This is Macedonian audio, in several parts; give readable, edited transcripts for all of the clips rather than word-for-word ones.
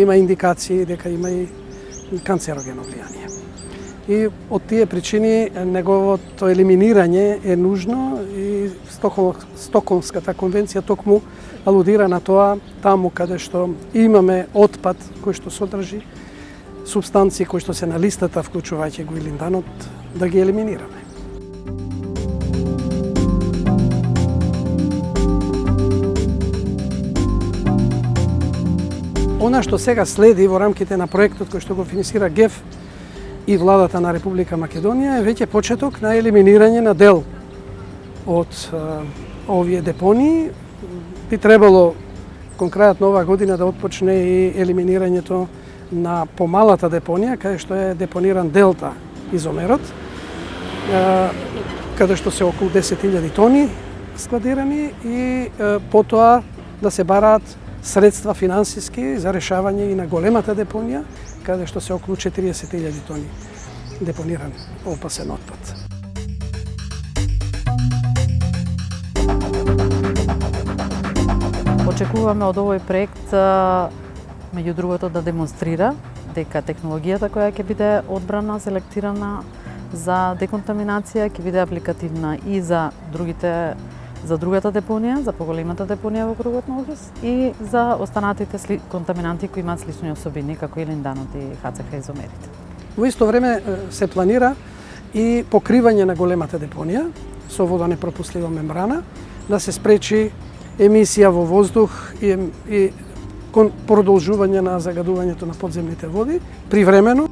има индикации дека има и канцерогено влијание. И од тие причини неговото елиминирање е нужно и Стокхолмската конвенција токму алудира на тоа таму каде што имаме отпад кој што содржи субстанции кои што се на листата, вклучувајќи го и линданот, да ги елиминираме. Она што сега следи во рамките на проектот кој што го финансира ГЕФ и владата на Република Македонија е веќе почеток на елиминирање на дел од овие депонии. Би требало кон крајот на оваа година да отпочне и елиминирањето на помалата депонија, каде што е депониран делта изомерот, каде што се околу 10.000 тони складирани и потоа да се бараат средства финансиски за решавање и на големата депонија, каде што се околу 40.000 тони депониран опасен отпад. Очекуваме од овој проект, меѓу другото, да демонстрира дека технологијата која ќе биде одбрана, селектирана за деконтаминација, ќе биде апликативна и за другата депонија, за поголемата депонија во кругот на Охрид и за останатите контаминанти кои имаат слични особини, како и линданот и ХЦХ изомерите. Во исто време се планира и покривање на големата депонија со водонепропуслива мембрана, да се спречи емисија во воздух и продолжување на загадувањето на подземните води привремено.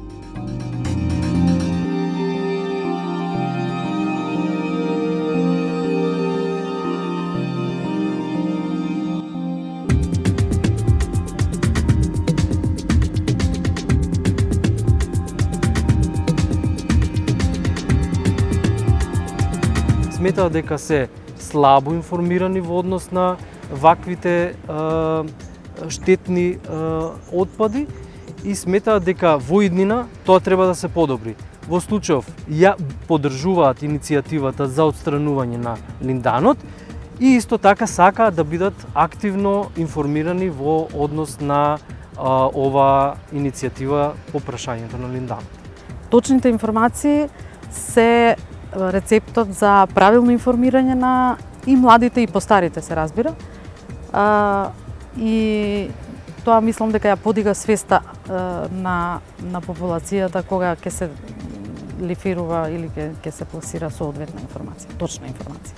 Сметаат дека се слабо информирани во однос на ваквите штетни отпади и сметаат дека во иднина тоа треба да се подобри. Во случајов ја поддржуваат иницијативата за отстранување на линданот и исто така сакаат да бидат активно информирани во однос на ова иницијатива по прашањето на линданот. Точните информации се рецептот за правилно информирање на и младите и постарите, се разбира. И тоа мислам дека ја подига свеста на популацијата кога ќе се лифирува или ќе се пласира соодветна информација, точна информација.